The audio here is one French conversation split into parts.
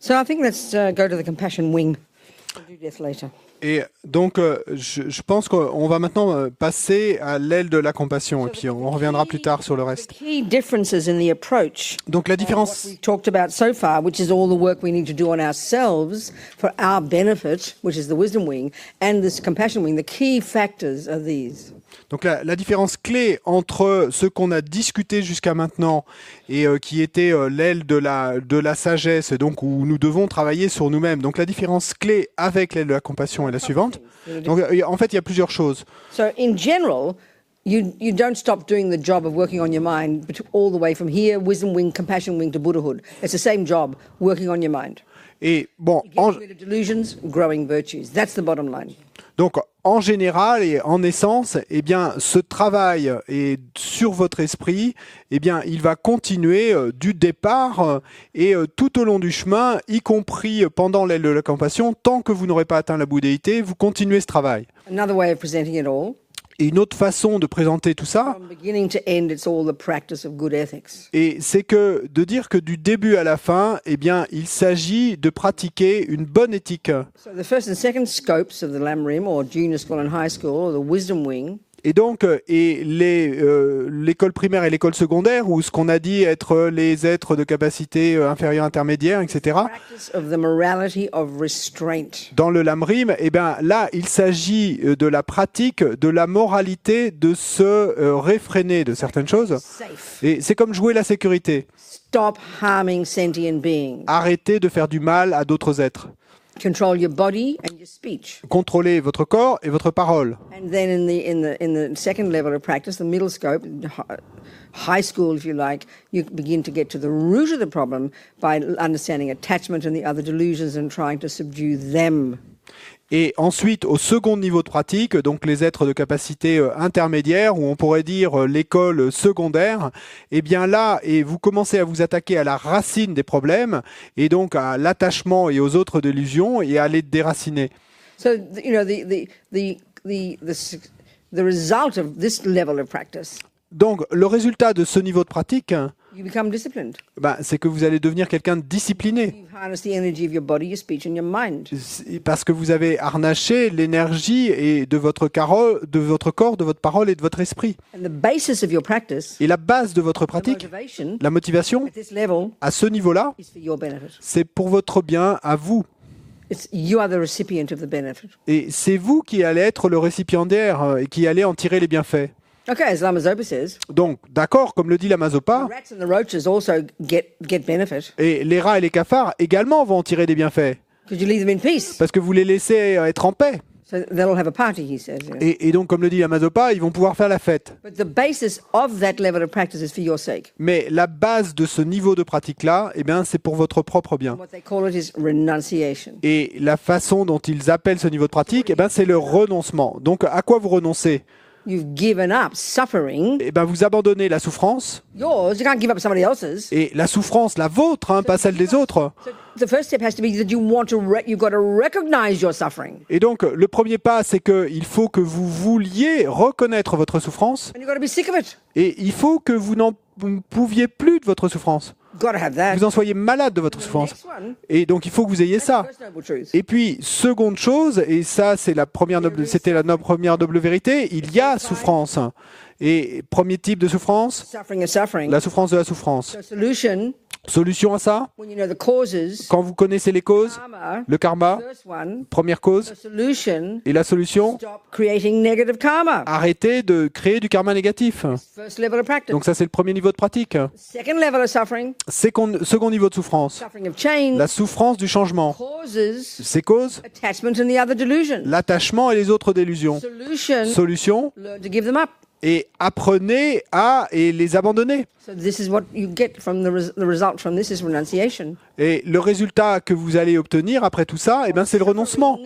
So I think let's go to the compassion wing. We'll do death later. Et donc, je pense qu'on va maintenant passer à l'aile de la compassion, et puis on reviendra plus tard sur le The reste. key differences in the approach. Donc la What différence, we've talked about so far, which is all the work we need to do on ourselves for our benefit, which is the wisdom wing, and this compassion wing, the key factors are these. donc la différence clé entre ce qu'on a discuté jusqu'à maintenant et qui était l'aile de la sagesse, et donc où nous devons travailler sur nous-mêmes. Donc la différence clé avec l'aile de la compassion est la suivante. Donc en fait, il y a plusieurs choses. So in general, you don't stop doing the job of working on your mind all the way from here, wisdom wing, compassion wing to Buddhahood. It's the same job, working on your mind. Et bon, Getting rid of delusions, growing virtues. That's the bottom line. donc, en général et en essence, eh bien, ce travail est sur votre esprit, eh bien, il va continuer du départ et tout au long du chemin, y compris pendant l'aile de la compassion, tant que vous n'aurez pas atteint la bouddhéité, vous continuez ce travail. Another way of presenting it all, Et une autre façon de présenter tout ça, from beginning to end, it's all the practice of good ethics. et c'est que de dire que du début à la fin, eh bien, il s'agit de pratiquer une bonne éthique. So the first and second scopes of the Lamrim, or junior school and high school, or the wisdom wing, Et donc, l'école primaire et l'école secondaire, ou ce qu'on a dit être les êtres de capacité inférieure, intermédiaire, etc. practice of the morality of restraint. Dans le Lamrim, eh bien, là, il s'agit de la pratique de la moralité de se réfréner de certaines choses. Safe. Et c'est comme jouer la sécurité. Stop harming sentient beings. Arrêtez de faire du mal à d'autres êtres. Control your body and your speech. Contrôlez votre corps et votre parole. And then in the second level of practice, the middle scope, high school if you like, you begin to get to the root of the problem by understanding attachment and the other delusions and trying to subdue them. Et ensuite, au second niveau de pratique, donc les êtres de capacité intermédiaire, ou on pourrait dire l'école secondaire, eh bien là, et vous commencez à vous attaquer à la racine des problèmes, et donc à l'attachement et aux autres délusions, et à les déraciner. So you know the result of this level of practice, Donc, le résultat de ce niveau de pratique, you become disciplined. c'est que vous allez devenir quelqu'un de discipliné, You harness the energy of your body, your speech, and your mind. parce que vous avez harnaché l'énergie et de votre corps, de votre parole et de votre esprit. And the basis of your practice, Et la base de votre the pratique, motivation la motivation, at this level, à ce niveau-là, is for your benefit. c'est pour votre bien à vous. You are the recipient of the benefit. Et c'est vous qui allez être le récipiendaire et qui allez en tirer les bienfaits. Okay, as Lama Zopa says, Donc, d'accord, comme le dit Lama Zopa, the rats and the roaches also get benefit et les rats et les cafards également vont en tirer des bienfaits, because you leave them in peace. parce que vous les laissez être en paix. So they'll have a party, he says. You know. Et donc, comme le dit Lama Zopa, ils vont pouvoir faire la fête. But the basis of that level of practice is for your sake. Mais la base de ce niveau de pratique-là, eh bien, c'est pour votre propre bien. What they call it is renunciation. Et la façon dont ils appellent ce niveau de pratique, eh bien, c'est le renoncement. Donc, à quoi vous renoncez? You've given up suffering. Eh bien, vous abandonnez la souffrance, Yours, you can't give up somebody else's. et la souffrance, la vôtre, hein, pas celle des autres. So the first step has to be that you've got to recognize your suffering. Et donc, le premier pas, c'est qu'il faut que vous vouliez reconnaître votre souffrance, And you've got to be sick of it. et il faut que vous n'en pouviez plus de votre souffrance. You've got to have that. Vous en soyez malade de votre The souffrance. next one, Et donc, il faut que vous ayez ça. first noble truth. Et puis, seconde chose, et ça, c'est c'était la première noble vérité, il y a souffrance. Et premier type de souffrance, Suffering is suffering. la souffrance de la souffrance. So solution, Solution à ça, when you know the causes, quand vous connaissez les causes, karma, le karma, first one, première the cause, solution, et la solution, stop creating negative karma. arrêtez de créer du karma négatif. First level of practice. Donc ça, c'est le premier niveau de pratique. Second level of suffering, Second niveau de souffrance, suffering of change, la souffrance du changement. causes, Ces causes, attachment and the other delusion. l'attachement et les autres délusions. Solution, Solution, learn to give them up. et apprenez à et les abandonner. So this is what you get from the result from this is renunciation. Et le résultat que vous allez obtenir après tout ça, eh ben, c'est le renoncement.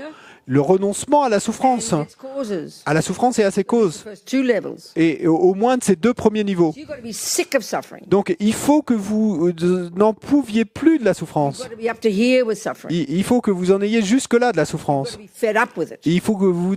Le renoncement à la souffrance. And its causes. À la souffrance et à ses causes. First two levels. Et au moins de ces deux premiers niveaux. So you've got to be sick of suffering. Donc il faut que vous n'en pouviez plus de la You've souffrance. got to be up to here with suffering. Il faut que vous en ayez jusque-là de la You've got souffrance. to be fed up with it. Il faut que vous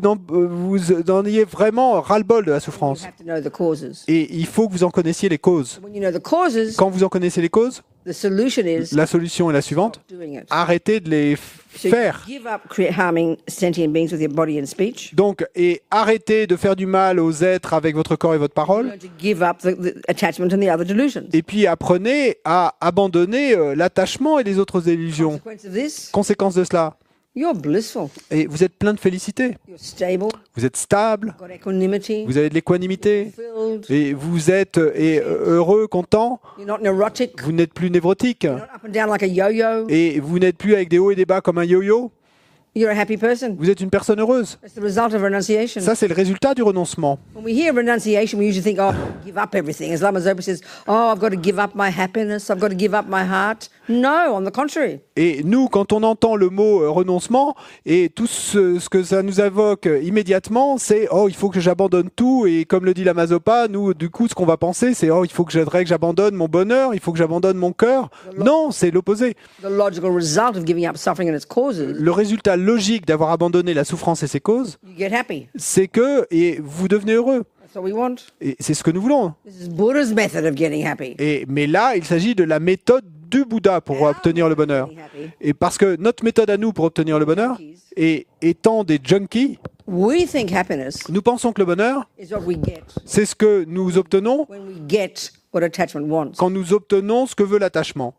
en ayez vraiment ras-le-bol de la You souffrance. have to know the causes. Et il faut que vous en connaissiez les causes. When you know the causes, Quand vous en connaissez les causes, The solution is La solution est la suivante. doing it. Arrêtez de les So you faire. give up harming sentient beings with your body and speech. Donc, et arrêtez de faire du mal aux êtres avec votre corps et votre parole. Learn to give up the attachment and the other delusions. Et puis apprenez à abandonner l'attachement et les autres illusions. Consequence of this, Conséquence de cela. you're blissful. Et vous êtes plein de félicité. You're stable. Vous êtes stable. Got equanimity. Vous avez de l'équanimité. Fulfilled. Et vous êtes heureux, content. You're not neurotic. Vous n'êtes plus névrotique. You're not up and down like a yo-yo. Et vous n'êtes plus avec des hauts et des bas comme un yo-yo. You're a happy person. Vous êtes une personne heureuse. That's the result of renunciation. Ça, c'est le résultat du renoncement. When we hear renunciation, we usually think, oh, give up everything. As Lama Zopa says, oh, I've got to give up my happiness. I've got to give up my heart. No, on the contrary. Et nous, quand on entend le mot renoncement, et tout ce que ça nous évoque immédiatement, c'est « Oh, il faut que j'abandonne tout ». Et comme le dit Lama Zopa, nous, du coup, ce qu'on va penser, c'est « Oh, il faut que j'abandonne mon bonheur, il faut que j'abandonne mon cœur ». Non, c'est l'opposé. The logical result of giving up suffering and its causes, Le résultat logique d'avoir abandonné la souffrance et ses causes, you get happy. c'est que et vous devenez heureux. That's what we want. Et c'est ce que nous voulons. This is Buddha's method of getting happy. Mais là, il s'agit de la méthode du Bouddha pour obtenir le bonheur. Getting happy. Et parce que notre méthode à nous pour obtenir le bonheur, et étant des junkies, We think happiness nous pensons que le bonheur, is what we get c'est ce que nous obtenons when we get what attachment wants. quand nous obtenons ce que veut l'attachement.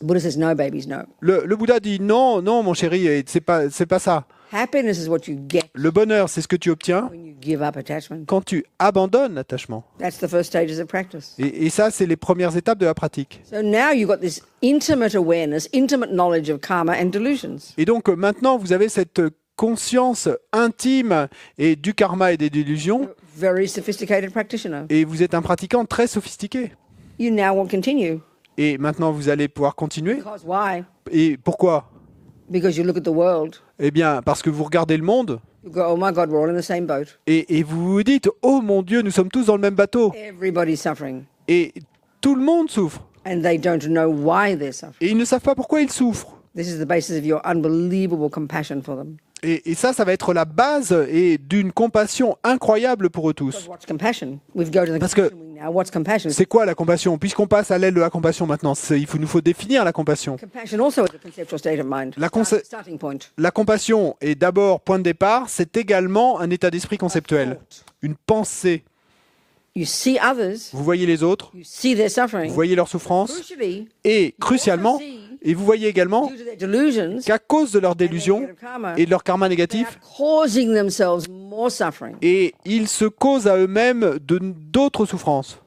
Buddha says, no, babies, no. Le Bouddha dit non, non, mon chéri, c'est pas ça. Happiness is what you get Le bonheur, c'est ce que tu obtiens when you give up attachment. quand tu abandonnes l'attachement. That's the first stages of practice. Et ça, c'est les premières étapes de la pratique. So now you've got this intimate awareness, intimate knowledge of karma and delusions. Et donc maintenant, vous avez cette conscience intime et du karma et des délusions, Very sophisticated practitioner. et vous êtes un pratiquant très sophistiqué. You now will continue. Et maintenant, vous allez pouvoir continuer. Because why? Et pourquoi? Because you look at the world, Eh bien, parce que vous regardez le monde you go, oh my God, we're all in the same boat. et vous vous dites « Oh mon Dieu, nous sommes tous dans le même bateau Everybody's suffering. ». Et tout le monde souffre. And they don't know why they're suffering. Et ils ne savent pas pourquoi ils souffrent. This is the basis of your unbelievable compassion for them. Et ça va être la base et d'une compassion incroyable pour eux tous. Because what's compassion? We've go to the Parce que compassion wing now. What's compassion? C'est quoi la compassion? Puisqu'on passe à l'aile de la compassion maintenant, nous faut définir la compassion. Compassion also is a conceptual state of mind. La conce- Starting point. La compassion est d'abord point de départ, c'est également un état d'esprit conceptuel, une pensée. You see others, Vous voyez les autres, you see their suffering. vous voyez leurs souffrances, Crucially, et crucialement, et vous voyez également due to their delusions, qu'à cause de leurs délusions et de leur karma they négatif, are causing themselves more suffering. et ils se causent à eux-mêmes d'autres souffrances.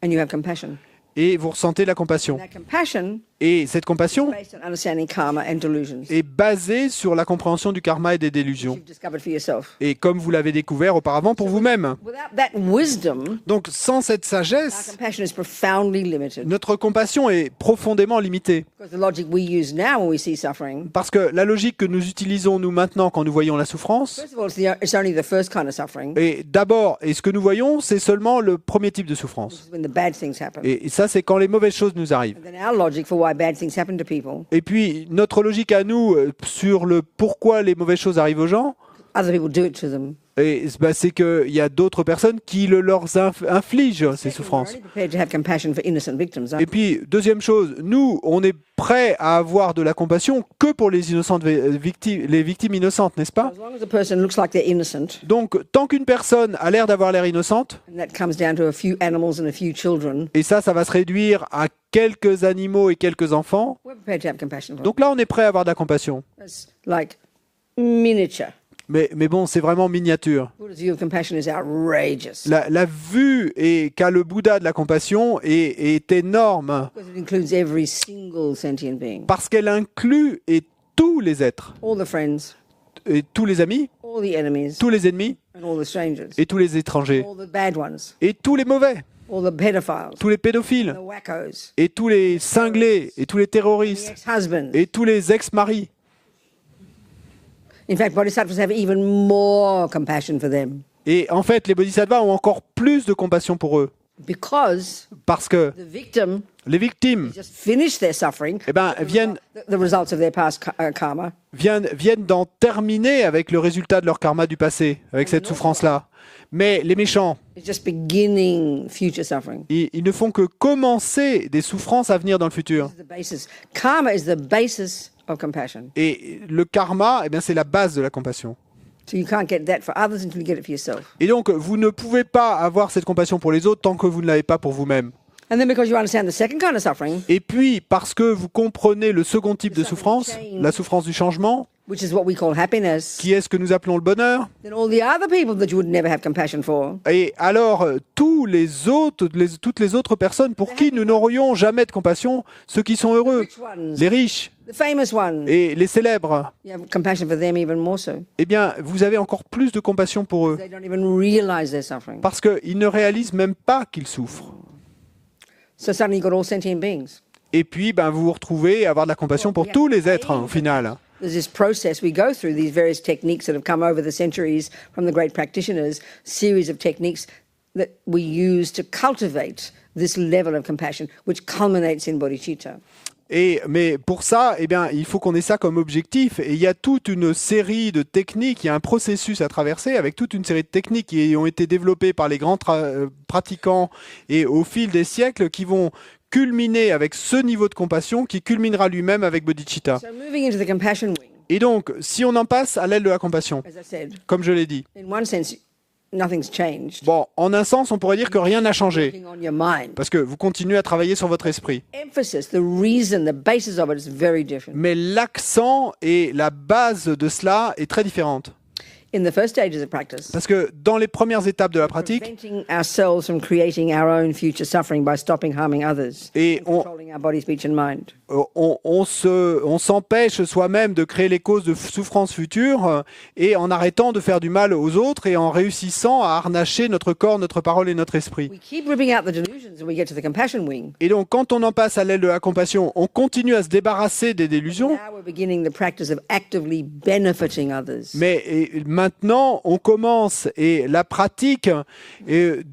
And you have compassion. Et vous ressentez la compassion. And that compassion Et cette compassion is based on understanding karma and delusions. est basée sur la compréhension du karma et des délusions. You've discovered for yourself. Et comme vous l'avez découvert auparavant pour vous-même. Without that wisdom, Donc sans cette our sagesse, compassion is profoundly limited. notre compassion est profondément limitée. Because the logic we use now when we see suffering, Parce que la logique que nous utilisons nous maintenant quand nous voyons la souffrance, first of all, it's only the first kind of suffering. et d'abord, et ce que nous voyons, c'est seulement le premier type de souffrance. This is when the bad things happen. Et ça, c'est quand les mauvaises choses nous arrivent. And then our logic for why bad things happen to people, Et puis, notre logique à nous sur le pourquoi les mauvaises choses arrivent aux gens, other people do it to them. c'est qu'il y a d'autres personnes qui leur infligent ces Second, we're souffrances. only prepared to have compassion for innocent victims. Et puis, deuxième chose, nous, on est prêts à avoir de la compassion que pour les innocentes victimes, les victimes innocentes, n'est-ce pas? As long as a person looks like they're innocent, Donc, tant qu'une personne a l'air d'avoir l'air innocente, and that comes down to a few animals and a few children, et ça va se réduire à quelques animaux et quelques enfants, we're prepared to have compassion for them. donc là, on est prêt à avoir de la compassion. That's like miniature. Mais bon, c'est vraiment miniature. Buddha's view of compassion is outrageous. La vue qu'a le Bouddha de la compassion est énorme, Because it includes every single sentient being. parce qu'elle inclut tous les êtres, All the friends, et tous les amis, all the enemies, tous les ennemis, and all the strangers. et tous les étrangers, All the bad ones, et tous les mauvais, all the pedophiles, tous les pédophiles, the wackos, et tous les cinglés, et tous les the terroristes, ex-husbands. et tous les ex-maris. In fact, bodhisattvas have even more compassion for them Et en fait, les bodhisattvas ont encore plus de compassion pour eux, because parce que the victim Les victimes just finished their suffering. eh ben, viennent The results of their past karma. viennent d'en terminer avec le résultat de leur karma du passé, avec cette souffrance-là. Mais les méchants, It's just beginning future suffering. ils ne font que commencer des souffrances à venir dans le futur. This is the basis. Karma is the basis of compassion. Et le karma, eh bien, c'est la base de la compassion. So you can't get that for others until you get it for yourself. Et donc, vous ne pouvez pas avoir cette compassion pour les autres tant que vous ne l'avez pas pour vous-même. And then because you understand the second kind of suffering, Et puis, parce que vous comprenez le second type de souffrance, la souffrance du changement, which is what we call happiness, qui est ce que nous appelons le bonheur, then all the other people that you would never have compassion for, et alors toutes les autres personnes pour qui nous n'aurions jamais de compassion, ceux qui sont heureux, rich ones, les riches the famous ones, et les célèbres, you have compassion for them even more so. eh bien, vous avez encore plus de compassion pour eux, They don't even realize their suffering. parce qu'ils ne réalisent même pas qu'ils souffrent. So suddenly you've got all sentient beings. Et puis, ben, vous vous retrouvez à avoir de la compassion pour tous les êtres, au final. There's this process we go through, these various techniques that have come over the centuries from the great practitioners, series of techniques that we use to cultivate this level of compassion, which culminates in bodhicitta. Mais pour ça, eh bien, il faut qu'on ait ça comme objectif. Et il y a toute une série de techniques, il y a un processus à traverser avec toute une série de techniques qui ont été développées par les grands pratiquants et au fil des siècles qui vont culminer avec ce niveau de compassion qui culminera lui-même avec bodhicitta. So moving into the compassion wing, Et donc, si on en passe à l'aile de la compassion, as I said, comme je l'ai dit, in one sense, nothing's changed. bon, en un sens, on pourrait dire que rien n'a changé. Working on your mind. Parce que vous continuez à travailler sur votre esprit. Emphasis, the reason, the basis of it is very different. Mais l'accent et la base de cela est très différente. In the first stages of practice, Parce que dans les premières étapes de la pratique, preventing ourselves from creating our own future suffering by stopping harming others, et on, controlling our body, speech, and mind. on s'empêche soi-même de créer les causes de souffrance future et en arrêtant de faire du mal aux autres et en réussissant à harnacher notre corps, notre parole et notre esprit. We keep ripping out the delusions and we get to the compassion wing. Et donc quand on en passe à l'aile de la compassion, on continue à se débarrasser des délusions, Now we're beginning the practice of actively benefiting others. mais maintenant on commence et la pratique est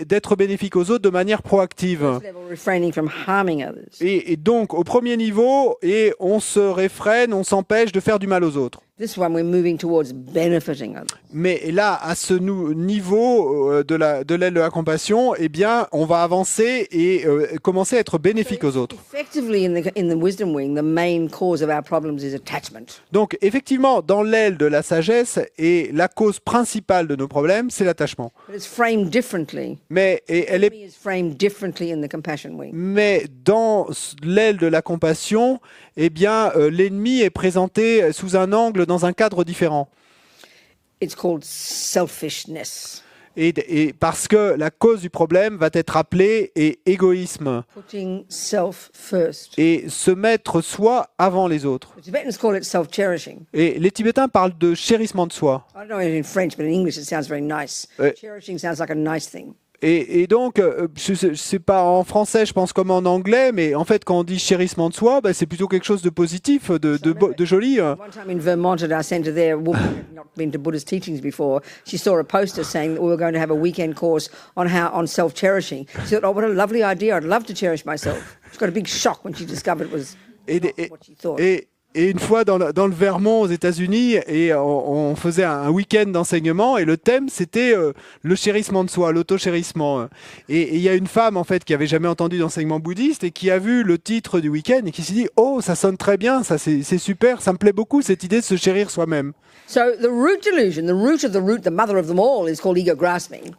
d'être bénéfique aux autres de manière proactive. First level, refraining from harming others. Et donc au premier niveau, et on se réfrène, on s'empêche de faire du mal aux autres. This one, we're moving towards benefiting others. Mais là, à ce niveau de l'aile de la compassion, eh bien, on va avancer et commencer à être bénéfique aux autres. Effectively, in the wisdom wing, the main cause of our problems is attachment. Donc, effectivement, dans l'aile de la sagesse, et la cause principale de nos problèmes, c'est l'attachement. But it's framed differently. Mais elle est It is framed differently in the compassion wing. Mais dans l'aile de la compassion, eh bien, l'ennemi est présenté sous un angle, dans un cadre différent. It's called selfishness, Et parce que la cause du problème va être appelée égoïsme. putting self first. Et se mettre soi avant les autres. The Tibetans call it self-cherishing. Et les Tibétains parlent de chérissement de soi. I don't know it in French, but in English it sounds very nice. Ouais. Cherishing sounds like a nice thing. Et donc, je sais pas en français, je pense comme en anglais, mais en fait, quand on dit chérissement de soi, bah, c'est plutôt quelque chose de positif, de joli. One time in Vermont at our centre there, a woman who had not been to Buddhist teachings before, she saw a poster saying that we were going to have a weekend course on self-cherishing. She thought, oh, what a lovely idea. I'd love to cherish myself. She got a big shock when she discovered it was not what she thought. Et une fois dans le Vermont aux États-Unis, et on faisait un week-end d'enseignement, et le thème c'était le chérissement de soi, l'auto-chérissement. Et il y a une femme en fait qui avait jamais entendu d'enseignement bouddhiste et qui a vu le titre du week-end et qui s'est dit oh ça sonne très bien, ça c'est super, ça me plaît beaucoup cette idée de se chérir soi-même. So the root delusion, the root of the root, the mother of them all, is called ego grasping.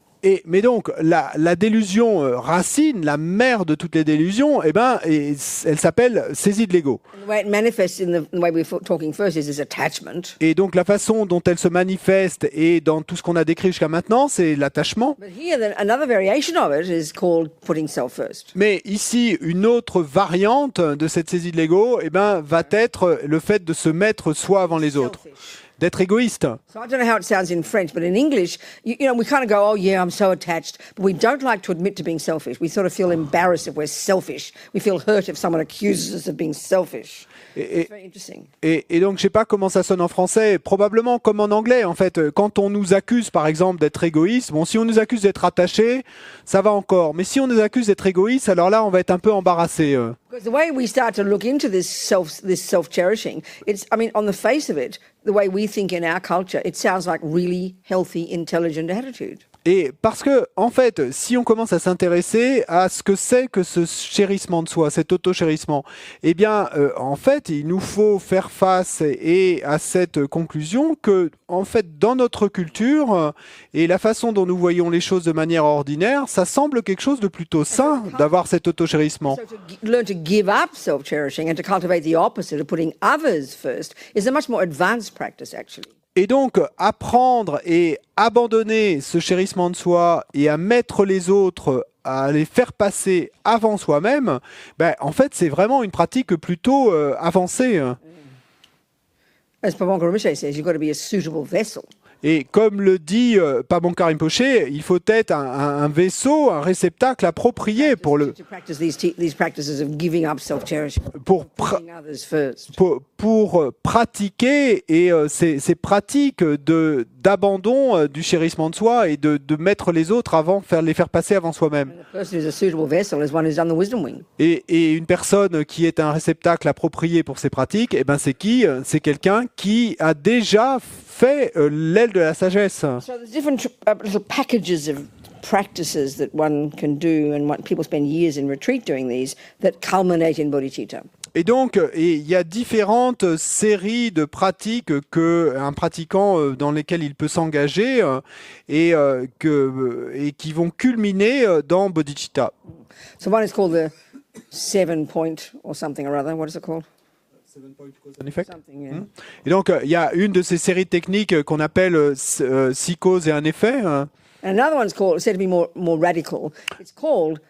Mais donc, la délusion racine, la mère de toutes les délusions, eh ben, elle s'appelle saisie de l'ego. And the way it manifests in the way we're talking first is this attachment. Et donc, la façon dont elle se manifeste et dans tout ce qu'on a décrit jusqu'à maintenant, c'est l'attachement. But here, another variation of it is called putting self first. Mais ici, une autre variante de cette saisie de l'ego, eh ben, va être le fait de se mettre soi avant les autres. Selfish. d'être égoïste. So I don't know how it sounds in French, but in English, you know, we kind of go, oh yeah, I'm so attached, but we don't like to admit to being selfish. We sort of feel embarrassed if we're selfish. We feel hurt if someone accuses us of being selfish. It's very interesting. Et donc, je sais pas comment ça sonne en français, probablement comme en anglais, en fait. Quand on nous accuse, par exemple, d'être égoïste, bon, si on nous accuse d'être attaché, ça va encore. Mais si on nous accuse d'être égoïste, alors là, on va être un peu embarrassé. Because the way we start to look into this self-cherishing, it's, I mean, on the face of it, the way we think in our culture, it sounds like really healthy, intelligent attitude. Et parce que, en fait, si on commence à s'intéresser à ce que c'est que ce chérissement de soi, cet auto-chérissement, eh bien, en fait, il nous faut faire face à cette conclusion que, en fait, dans notre culture et la façon dont nous voyons les choses de manière ordinaire, ça semble quelque chose de plutôt sain d'avoir cet auto-chérissement. So to learn to give up self-cherishing and to cultivate the opposite of putting others first is a much more advanced practice, actually. Et donc, apprendre et abandonner ce chérissement de soi et à mettre les autres, à les faire passer avant soi-même, ben, en fait, c'est vraiment une pratique plutôt avancée. As Pavanka Rinpoche says, you've got to be a suitable vessel. Et comme le dit Pavanka Rinpoche, il faut être un vaisseau, un réceptacle approprié pour To practice these practices of giving up self-cherishing, pour putting others first. pour pratiquer ces pratiques d'abandon du chérissement de soi et de mettre les autres avant, les faire passer avant soi-même. And the person who's a suitable vessel is one who's done the wisdom wing. Et une personne qui est un réceptacle approprié pour ces pratiques, eh ben c'est qui? C'est quelqu'un qui a déjà fait l'aile de la sagesse. So there's different little packages of practices that one can do, and people spend years in retreat doing these, that culminate in bodhicitta. Et donc, il y a différentes séries de pratiques que un pratiquant dans lesquelles il peut s'engager et qui vont culminer dans bodhicitta. So one is called the 7-point or something or other. What is it called? En effet. Something, yeah. Et donc, il y a une de ces séries de techniques qu'on appelle 6 causes et un effet. And another one's said to be more radical. It's called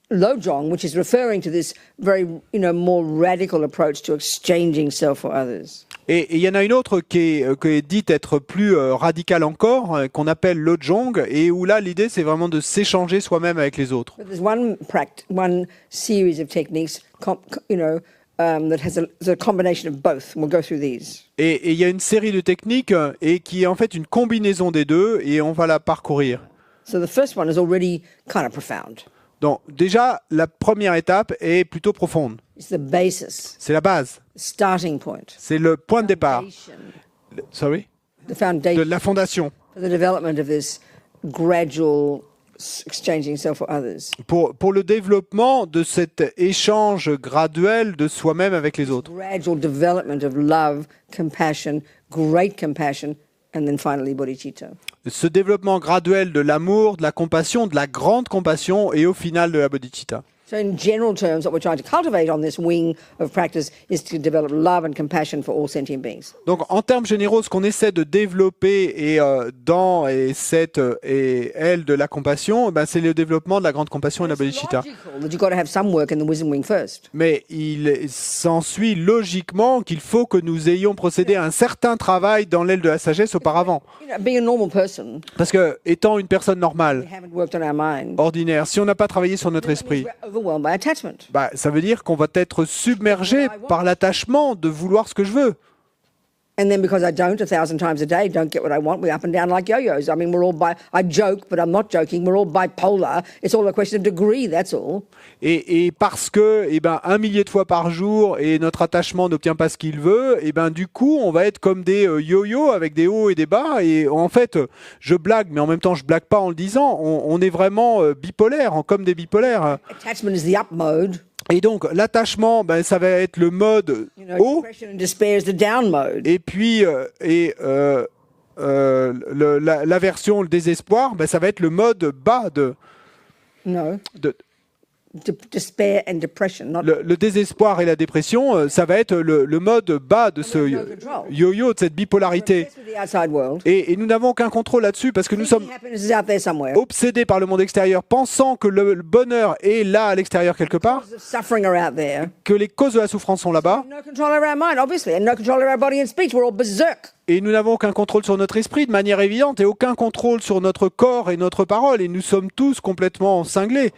Lojong, which is referring to this very, more radical approach to exchanging self for others. Et il y en a une autre qui est dite être plus radicale encore, qu'on appelle Lojong, et où là, l'idée, c'est vraiment de s'échanger soi-même avec les autres. But there's one series of techniques, that has a combination of both. We'll go through these. Et il y a une série de techniques et qui est en fait une combinaison des deux, et on va la parcourir. So the first one is already kind of profound. Donc déjà, la première étape est plutôt profonde. It's the basis, C'est la base, starting point, c'est le point de départ. foundation, Sorry? the De foundation la fondation. for the development of this gradual exchanging self for others. Pour le développement de cet échange graduel de soi-même avec les autres. Gradual development of love, compassion, great compassion, and then finally bodhicitta. Ce développement graduel de l'amour, de la compassion, de la grande compassion et au final de la bodhicitta. So in general terms, what we're trying to cultivate on this wing of practice is to develop love and compassion for all sentient beings. Donc en termes généraux, ce qu'on essaie de développer dans cette aile de la compassion, c'est le développement de la grande compassion et de la It's bodhicitta. logical that you've got to have some work in the wisdom wing first. Mais il s'ensuit logiquement qu'il faut que nous ayons procédé à un certain travail dans l'aile de la sagesse auparavant. Being a normal person, Parce que étant une personne we normale, haven't worked on our mind. ordinaire, si on n'a pas travaillé sur notre esprit, We're overwhelmed by attachment. ça veut dire qu'on va être submergé par l'attachement de vouloir ce que je veux. And then because I don't 1,000 times a day, don't get what I want, we're up and down like yo-yos. I mean, I joke, but I'm not joking. We're all bipolar. It's all a question of degree, that's all. Et parce que, 1 millier de fois par jour et notre attachement n'obtient pas ce qu'il veut, du coup, on va être comme des yo-yo avec des hauts et des bas. Et en fait, je blague, mais en même temps, je blague pas en le disant. On est vraiment bipolaire, comme des bipolaires. Attachment is the up mode. Et donc, l'attachement, ça va être le mode haut. Depression and despair is the down mode. Et puis, l'aversion, le désespoir, ça va être le mode bas No. despair and depression. Not Le désespoir et la dépression, ça va être le mode bas de ce yo-yo, de cette bipolarité. obsessed with the outside world. Et nous n'avons aucun contrôle là-dessus parce que nous sommes Happiness is out there somewhere. obsédés par le monde extérieur, pensant que le bonheur est là à l'extérieur quelque part, The suffering are out there. que les causes de la souffrance sont là-bas, No control over our mind, obviously, and no control over our body and speech. We're all berserk. et nous n'avons aucun contrôle sur notre esprit de manière évidente, et aucun contrôle sur notre corps et notre parole, et nous sommes tous complètement cinglés.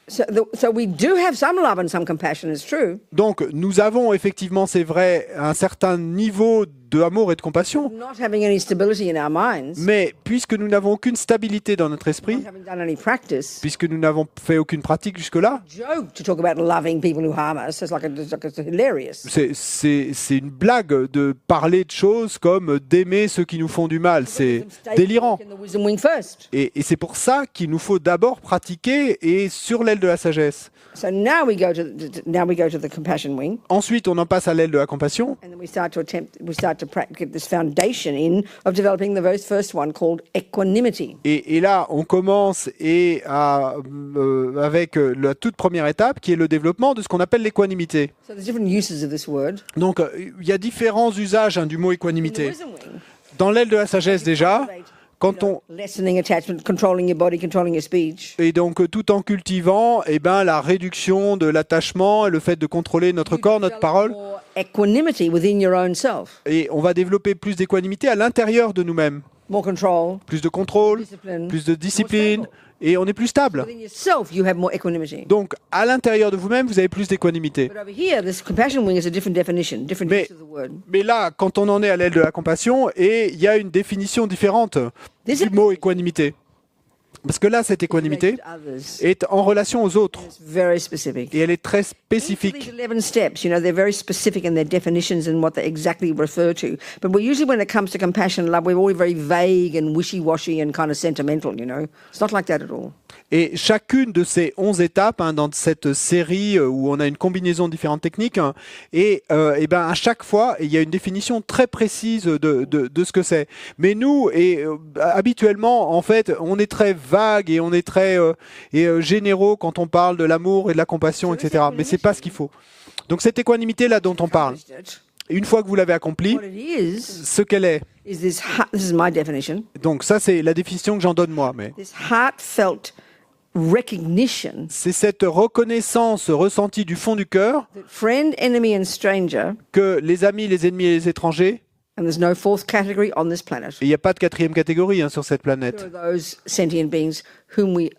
So we do have some love and some compassion, it's true. Donc nous avons effectivement, c'est vrai, un certain niveau d'amour et de compassion, Not having any stability in our minds, mais puisque nous n'avons aucune stabilité dans notre esprit, not having done any practice, puisque nous n'avons fait aucune pratique jusque-là, joke to talk about loving people who harm us. It's hilarious. c'est une blague de parler de choses comme d'aimer ceux qui nous font du mal. C'est délirant. In the wisdom wing first. Et c'est pour ça qu'il nous faut d'abord pratiquer et sur l'aile de la sagesse. So now we go to the compassion wing, Ensuite, on en passe à l'aile de la compassion. and then we start to get this foundation of developing the very first one called equanimity. Et là, on commence avec la toute première étape qui est le développement de ce qu'on appelle l'équanimité. So there's different uses of this word. Donc, il y a différents usages du mot In the équanimité. wisdom wing, Dans l'aile de la sagesse déjà, quand on... lessening attachment, controlling your body, controlling your speech. Et donc, tout en cultivant la réduction de l'attachement et le fait de contrôler notre corps, notre parole. More equanimity within your own self. Et on va développer plus d'équanimité à l'intérieur de nous-mêmes. More control. Plus de contrôle, Discipline. plus de discipline, et on est plus stable. Within yourself, you have more equanimity. Donc, à l'intérieur de vous-même, vous avez plus d'équanimité. But over here, this compassion wing is a different definition, different Mais, use of the word. mais là, quand on en est à l'aile de la compassion, et il y a une définition différente du mot équanimité. Parce que là, cette équanimité Related to others. est en relation aux autres, It's very specific. et elle est très Each of spécifique. these 11 steps, they're very specific in their definitions and what they exactly refer to. But we're usually, when it comes to compassion and love, we're all very vague and wishy-washy and kind of sentimental, It's not like that at all. Et chacune de ces 11 étapes dans cette série où on a une combinaison de différentes techniques, à chaque fois, il y a une définition très précise de ce que c'est. Mais nous, habituellement, en fait, on est très vague et on est très généraux quand on parle de l'amour et de la compassion, etc. Mais c'est pas ce qu'il faut. Donc cette équanimité là dont on parle, une fois que vous l'avez accomplie, What it is ce qu'elle est. this is my definition, Donc ça, c'est la définition que j'en donne moi. Mais this heartfelt recognition c'est cette reconnaissance ressentie du fond du cœur that friend, enemy, and stranger, que les amis, les ennemis et les étrangers, and there's no fourth category on this planet, et il n'y a pas de quatrième catégorie sur cette there planète. are those sentient beings whom we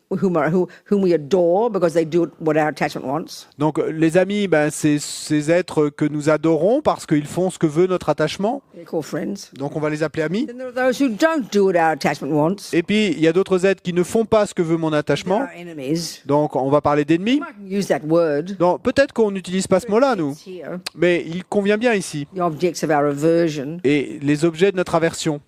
adore because they do what our attachment wants. Donc les amis, c'est ces êtres que nous adorons parce qu'ils font ce que veut notre attachement. They're called friends. Donc on va les appeler amis. Then there are those who don't do what our attachment wants. Et puis il y a d'autres êtres qui ne font pas ce que veut mon They're attachement. our enemies. Donc on va parler d'ennemis. I can use that word. Donc peut-être qu'on n'utilise pas ce mot-là, nous. It's here. Mais il convient bien ici. The objects of our aversion, Et les objets de notre aversion.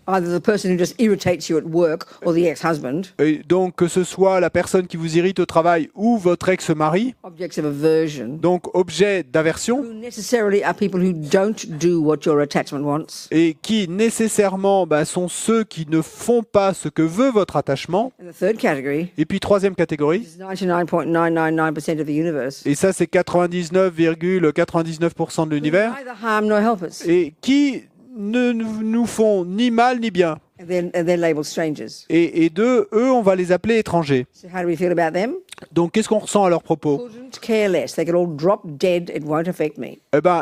either the person who just irritates you at work or the ex-husband, Et donc que ce soit la personne qui vous irrite au travail ou votre ex-mari. objects of aversion, Donc objet d'aversion. who necessarily are people who don't do what your attachment wants. Et qui nécessairement sont ceux qui ne font pas ce que veut votre attachement. And the third category Et puis troisième catégorie, is 99.999% of the universe. et ça c'est 99,99% de l'univers, Neither harm nor help us. et qui ne nous font ni mal ni bien. And they're labeled strangers. Et eux, on va les appeler étrangers. So how do we feel about them? Donc qu'est-ce qu'on ressent à leur propos? Couldn't care less. They could all drop dead. It won't affect me.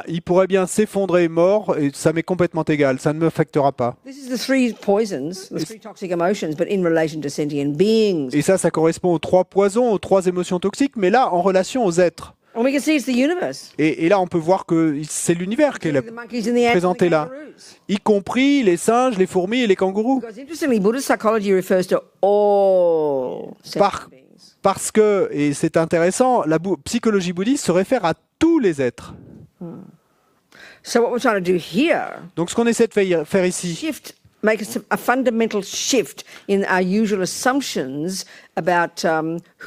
Ils pourraient bien s'effondrer morts, et ça m'est complètement égal, ça ne m'affectera pas. This is the three poisons, the three toxic emotions, but in relation to sentient beings. Et ça correspond aux 3 poisons, aux 3 émotions toxiques, mais là, en relation aux êtres. And we can see it's the universe. Et là, on peut voir que c'est l'univers qui est là, The monkeys and the ants and the présenté là, kangaroos. y compris les singes, les fourmis et les kangourous. Because interestingly, Buddhist psychology refers to all Par- sentient beings. Parce que, et c'est intéressant, la psychologie bouddhiste se réfère à tous les êtres. So what we're trying to do here, Donc ce qu'on essaie de faire ici, make a fundamental shift in our usual assumptions about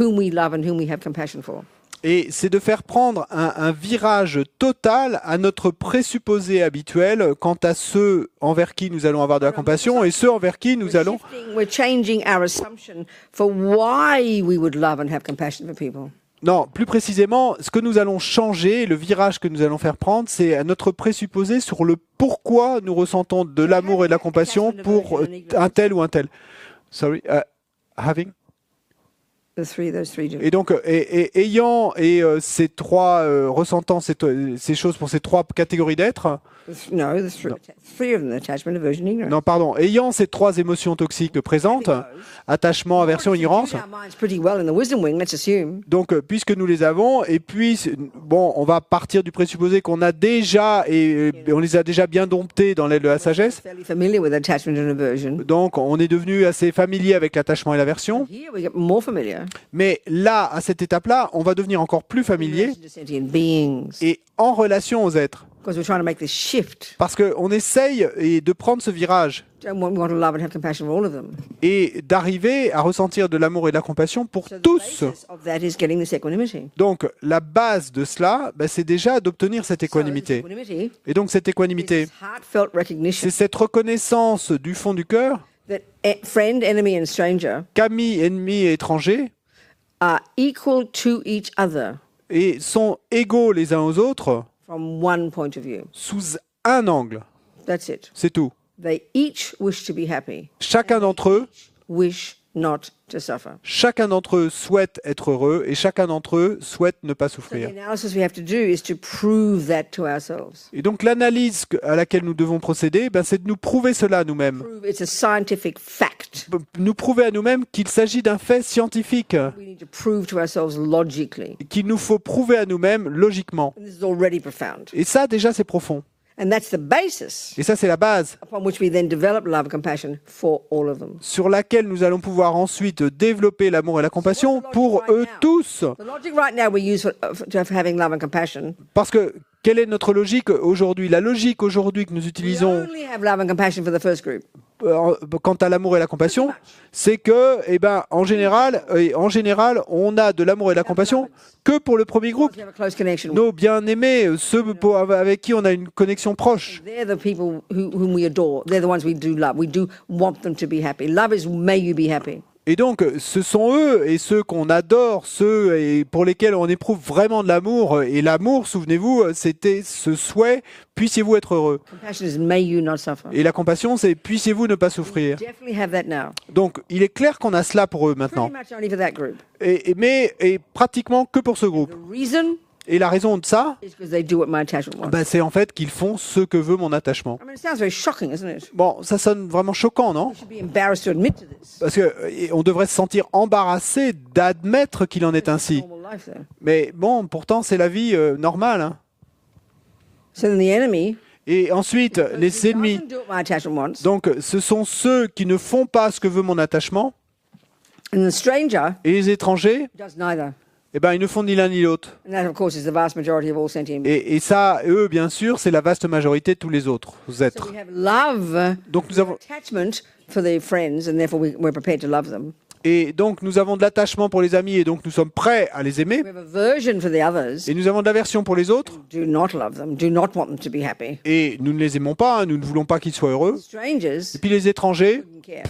whom we love and whom we have compassion for. et c'est de faire prendre un virage total à notre présupposé habituel quant à ceux envers qui nous allons avoir de la compassion et ceux envers qui nous allons... We're changing our assumption for why we would love and have compassion for people. Non, plus précisément, ce que nous allons changer, le virage que nous allons faire prendre, c'est notre présupposé sur le pourquoi nous ressentons de l'amour et de la compassion pour un tel ou un tel. Sorry, having. Those three do. Et donc, ayant ces trois ressentant ces choses pour ces trois catégories d'êtres. No, the three of them: attachment, aversion, ignorance. Non, pardon. Ayant ces trois émotions toxiques présentes, attachement, aversion, ignorance. Our minds pretty well in the wisdom wing, let's assume. Donc, puisque nous les avons, et puis, bon, on va partir du présupposé qu'on a déjà, et on les a déjà bien domptés dans l'aile de la sagesse. Fairly familiar with attachment and aversion. Donc, on est devenu assez familier avec l'attachement et l'aversion. Here we get more familiar. Mais là, à cette étape-là, on va devenir encore plus In familier relation to sentient beings, et en relation aux êtres. because we're trying to make this shift. Parce qu'on essaye de prendre ce virage We want to love and have compassion for all of them. et d'arriver à ressentir de l'amour et de la compassion pour So the tous. basis of that is getting this equanimity. Donc, la base de cela, c'est déjà d'obtenir cette So this équanimité. equanimity Et donc, cette is équanimité, this heartfelt recognition c'est cette reconnaissance du fond du cœur that friend, enemy, and stranger qu'amis, ennemis et étrangers are equal to each other et sont égaux les uns aux autres from one point of view. sous un angle. That's it. C'est tout. They each wish to be happy, Chacun d'entre eux wish not to suffer. Chacun d'entre eux souhaite être heureux et chacun d'entre eux souhaite ne pas So the souffrir. analysis we have to do is to prove that to ourselves. Et donc l'analyse à laquelle nous devons procéder, c'est de nous prouver cela à nous-mêmes. Prove it's a scientific fact. Nous prouver à nous-mêmes qu'il s'agit d'un fait scientifique, We need to prove to ourselves logically. qu'il nous faut prouver à nous-mêmes logiquement. And this is already profound. Et ça, déjà, c'est profond. And that's the basis Et ça, c'est la base upon which we then develop love and compassion for all of them. sur laquelle nous allons pouvoir ensuite développer l'amour et la compassion pour eux tous. The logic right now we use to having love and compassion. Parce que quelle est notre logique aujourd'hui? La logique aujourd'hui que nous We utilisons only have love and compassion for the first group. quant à l'amour et la compassion, c'est que, en général, on a de l'amour et de la compassion que pour le premier groupe. We have a close connection. Nos bien-aimés, ceux avec qui on a une connexion proche. They're the people whom we adore. They're the ones we do love. We do want them to be happy. Love is may you be happy. Et donc, ce sont eux et ceux qu'on adore, ceux et pour lesquels on éprouve vraiment de l'amour. Et l'amour, souvenez-vous, c'était ce souhait, puissiez-vous être heureux. Compassion is may you not suffer. Et la compassion, c'est puissiez-vous ne pas souffrir. Definitely have that now. Donc, il est clair qu'on a cela pour eux maintenant. Pretty much only for that group. Mais pratiquement que pour ce groupe. The reason Et la raison de ça, is because they do what my attachment wants. c'est en fait qu'ils font ce que veut mon attachement. I mean, it sounds very shocking, isn't it? Bon, ça sonne vraiment choquant, non? We should be embarrassed to admit to this. Parce que on devrait se sentir embarrassé d'admettre qu'il en est ainsi. Normal life, though. Mais bon, pourtant, c'est la vie normale. Hein. So then the enemy Et ensuite, les ennemis. doesn't do what my attachment wants. Donc, ce sont ceux qui ne font pas ce que veut mon attachement. And the stranger Et les étrangers, does neither. ils ne font ni l'un ni l'autre. And that, of course, is the vast majority of all sentient beings. Et ça, eux, bien sûr, c'est la vaste majorité de tous les autres So êtres. we have love, Donc, nous avons... attachment for the friends, and therefore we're prepared to love them. Et donc, nous avons de l'attachment pour les amis et donc nous sommes prêts à les aimer. We have aversion for the others. Et nous avons de l'aversion pour les autres. Do not love them. Do not want them to be happy. Et nous ne les aimons pas, hein, nous ne voulons pas qu'ils soient heureux. Strangers Et puis les étrangers, don't care.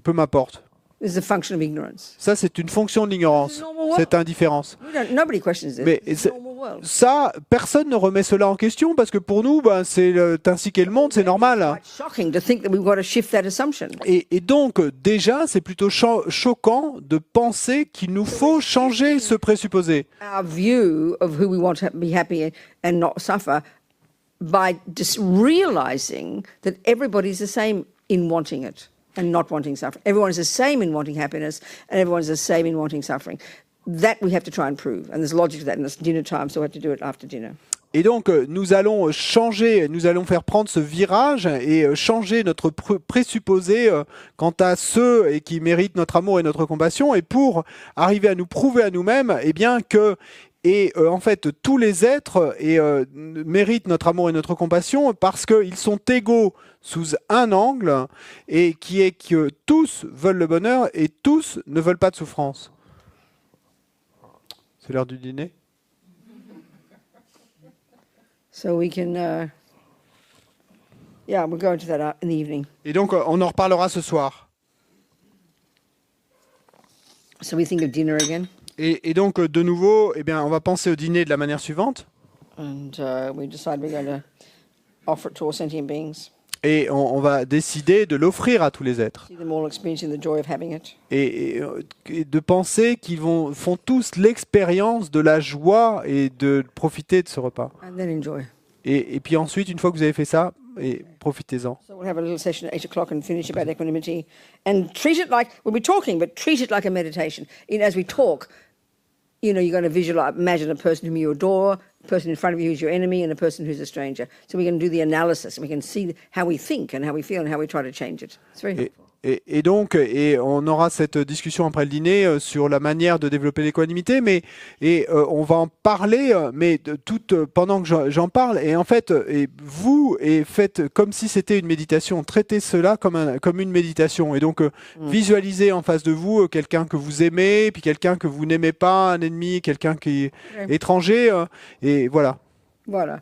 peu m'importe. This is a function of ignorance. Ça, c'est une fonction de l'ignorance, cette indifférence. Nobody questions this. Mais It's c'est- a normal world. Ça, personne ne remet cela en question parce que pour nous, c'est ainsi qu'est le monde, c'est normal. Quite shocking to think that we've got to shift that assumption. Et donc, déjà, c'est plutôt choquant de penser qu'il nous faut changer ce présupposé. Our view of who we want to be happy and not suffer by just realizing that everybody's the same in wanting it and not wanting suffering. Everyone is the same in wanting happiness and everyone is the same in wanting suffering. That we have to try and prove. And there's logic to that, and it's dinner time, so we have to do it after dinner. Et donc, nous allons changer, nous allons faire prendre ce virage et changer notre présupposé quant à ceux qui méritent notre amour et notre compassion, et pour arriver à nous prouver à nous-mêmes, que en fait, tous les êtres méritent notre amour et notre compassion parce qu'ils sont égaux sous un angle, et qui est que tous veulent le bonheur et tous ne veulent pas de souffrance. C'est l'heure du dîner. So we can, we'll go into that in the evening. Et donc, on en reparlera ce soir. So we think of dinner again. Et donc, de nouveau, eh bien, on va penser au dîner de la manière suivante. And we decide we're going to offer it to all sentient beings. Et on va décider de l'offrir à tous les êtres. See them all experiencing the joy of having it. Et de penser qu'ils font tous l'expérience de la joie et de profiter de ce repas. And then enjoy. Et puis ensuite, une fois que vous avez fait ça, profitez-en. So we'll have a little session at 8 o'clock and finish about equanimity. And treat it like, we'll be talking, but treat it like a meditation. As we talk, you're going to visualize, imagine a person whom you adore, a person in front of you who's your enemy, and a person who's a stranger. So we can do the analysis, and we can see how we think and how we feel and how we try to change it. It's very helpful. Et donc, on aura cette discussion après le dîner sur la manière de développer l'équanimité, on va en parler, mais pendant que j'en parle, et en fait, faites comme si c'était une méditation, traitez cela comme une méditation, et donc visualisez en face de vous quelqu'un que vous aimez, puis quelqu'un que vous n'aimez pas, un ennemi, quelqu'un qui est étranger, et voilà. Voilà.